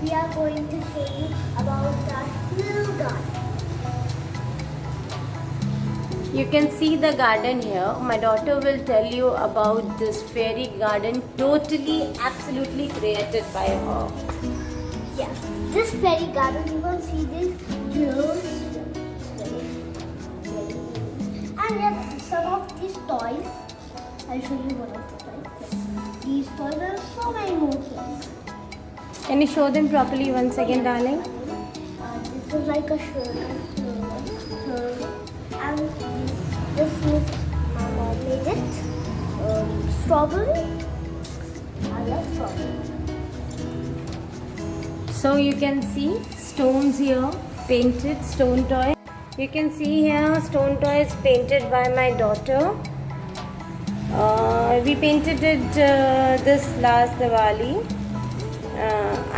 we are going to show you about that little garden. You can see the garden here. My daughter will tell you about this fairy garden, totally, absolutely created by her. Yeah, this fairy garden, you can see these jewels. And we have some of these toys. I'll show you one of the toys. These toys, there are so many more toys. Can you show them properly once again, darling? This is like a shirt. And this is, my mom made it. Strawberry. I love strawberry. So you can see stones here, painted stone toy. You can see here stone toys painted by my daughter. We painted it this last Diwali.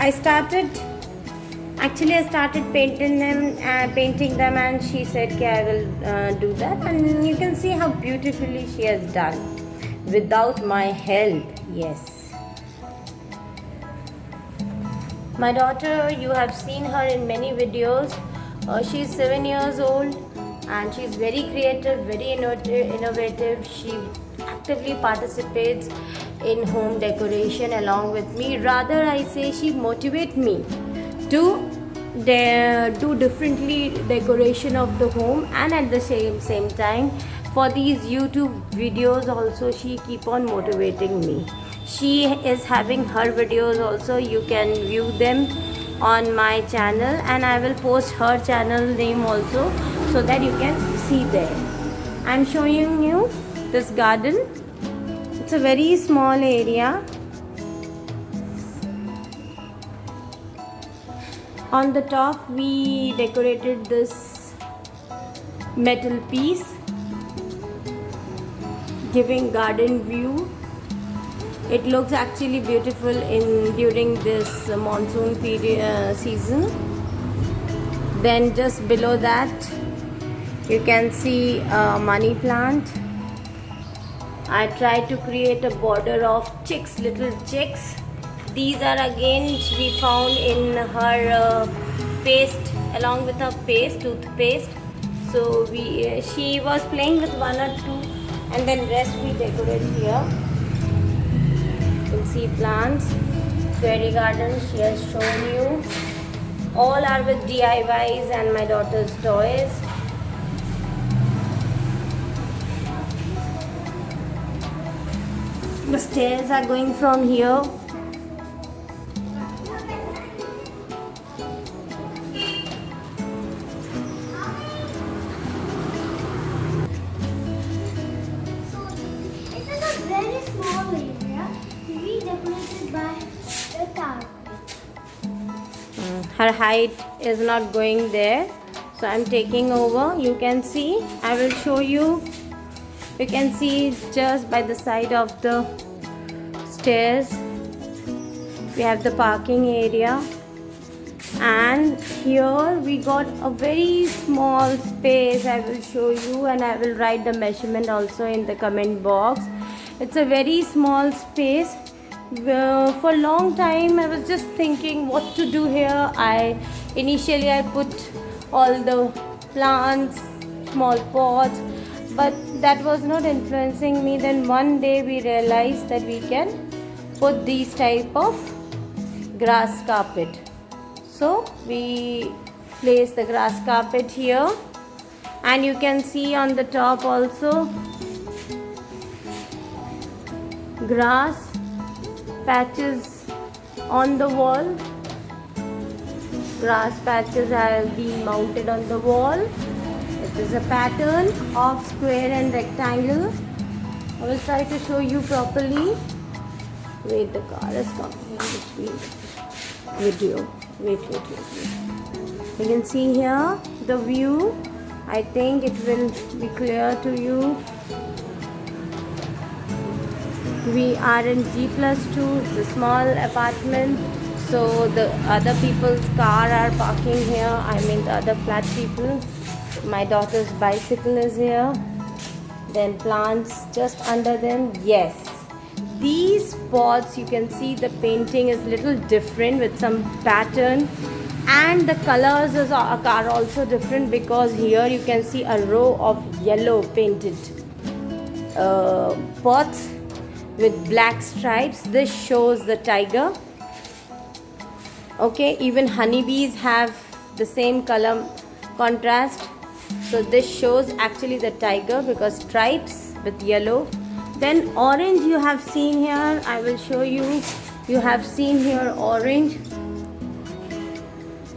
I started painting them and she said okay, I will do that, and you can see how beautifully she has done without my help. Yes, my daughter, you have seen her in many videos. She's 7 years old and she's very creative, very innovative. She actively participates in home decoration along with me. Rather, I say she motivates me to do differently decoration of the home, and at the same time for these YouTube videos also she keep on motivating me. She is having her videos also. You can view them on my channel, and I will post her channel name also so that you can see there. I'm showing you this garden. It's a very small area. On the top we decorated this metal piece giving garden view. It looks actually beautiful during this monsoon period season. Then just below that you can see a money plant. I tried to create a border of chicks, little chicks. These are again we found in her paste, along with her paste, toothpaste. So she was playing with one or two, and then rest we decorate here. You can see plants, fairy garden she has shown you. All are with DIYs and my daughter's toys. The stairs are going from here. It is a very small area, redecorated by the carpet. Her height is not going there, so I'm taking over. You can see, I will show you. You can see just by the side of the stairs we have the parking area, and here we got a very small space. I will show you, and I will write the measurement also in the comment box. It's a very small space. For a long time I was just thinking what to do here. Initially I put all the plants, small pots, but that was not influencing me. Then one day we realized that we can put these type of grass carpet. So we place the grass carpet here, and you can see on the top also grass patches on the wall. Grass patches have been mounted on the wall. It is a pattern of square and rectangle. I will try to show you properly. Wait, the car is coming in between video. Wait. You can see here the view. I think it will be clear to you. We are in G+2. It's a small apartment, so the other people's car are parking here. I mean the other flat people. My daughter's bicycle is here. Then plants just under them. Yes, these spots, you can see the painting is little different with some pattern, and the colors are also different, because here you can see a row of yellow painted pots with black stripes. This shows the tiger. Okay, even honeybees have the same color contrast, so this shows actually the tiger because stripes with yellow. Then orange you have seen here, I will show you. You have seen here orange.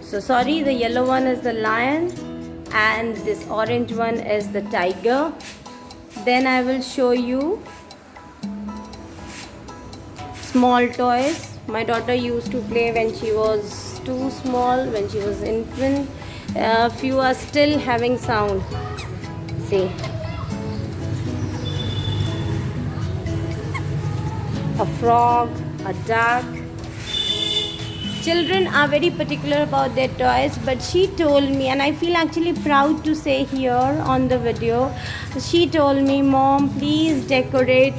So sorry, the yellow one is the lion and this orange one is the tiger. Then I will show you small toys. My daughter used to play when she was too small, when she was infant. Few are still having sound. See, a frog, a duck. Children are very particular about their toys, but she told me, and I feel actually proud to say here on the video, she told me, Mom, please decorate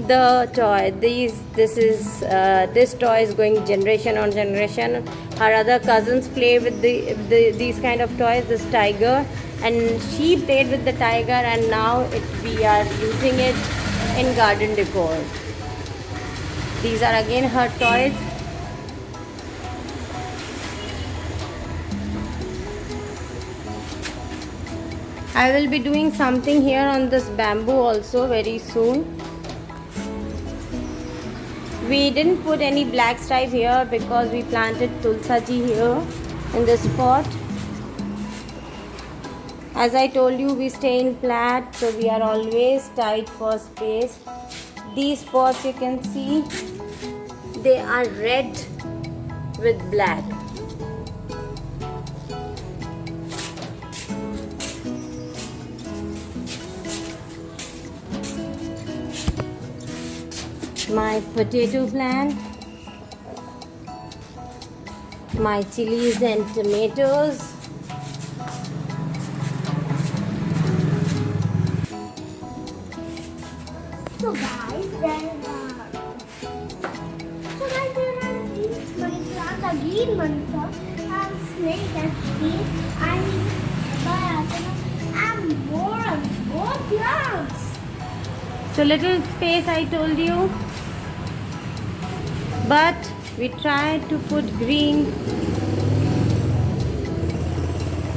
the toy. This toy is going generation on generation. Her other cousins play with these kind of toys, this tiger, and she played with the tiger, and now we are using it in garden decor. These are again her toys. I will be doing something here on this bamboo also very soon. We didn't put any black stripe here because we planted tulsaji here in this spot. As I told you, we stay in flat, so we are always tight for space. These spots you can see, they are red with black. My potato plant, my chilies and tomatoes, So guys, there are these money plants, a green money plant, and snake and tree, and more plants. So little space I told you, but we try to put green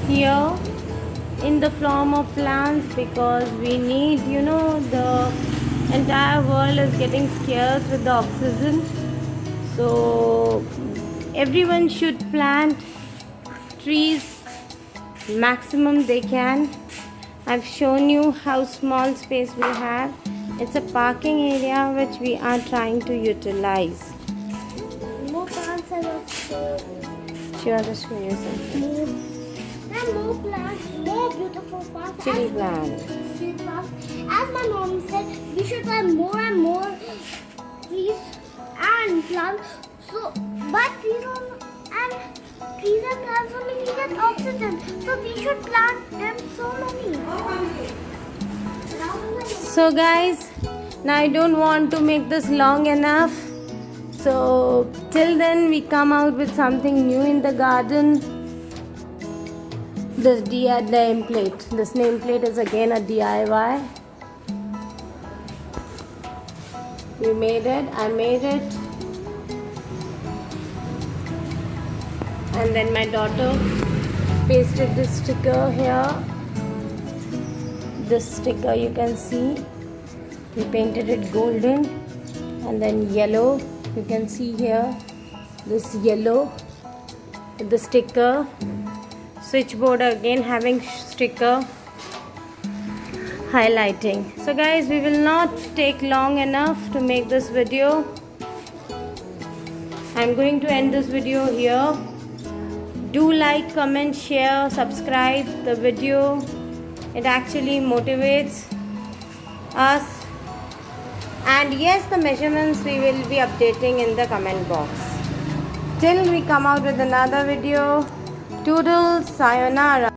here in the form of plants, because we need, the entire world is getting scarce with the oxygen, so everyone should plant trees maximum they can. I've shown you how small space we have. It's a parking area which we are trying to utilize. More plants are also. Sure, just show you something. And more plants, more beautiful plants. Chili plant. Chili plants. As my mom said, we should plant more and more trees and plants. So, but trees and plants only get oxygen. So we should plant them so many. So guys, now I don't want to make this long enough. So till then we come out with something new in the garden. This nameplate. This nameplate is again a DIY. We made it. I made it. And then my daughter pasted this sticker here. This sticker you can see, we painted it golden and then yellow. You can see here this yellow with the sticker. Switchboard again having sticker highlighting. So guys, we will not take long enough to make this video. I'm going to end this video here. Do like, comment, share, subscribe the video. It actually motivates us. And yes, the measurements we will be updating in the comment box. Till we come out with another video, toodles, sayonara.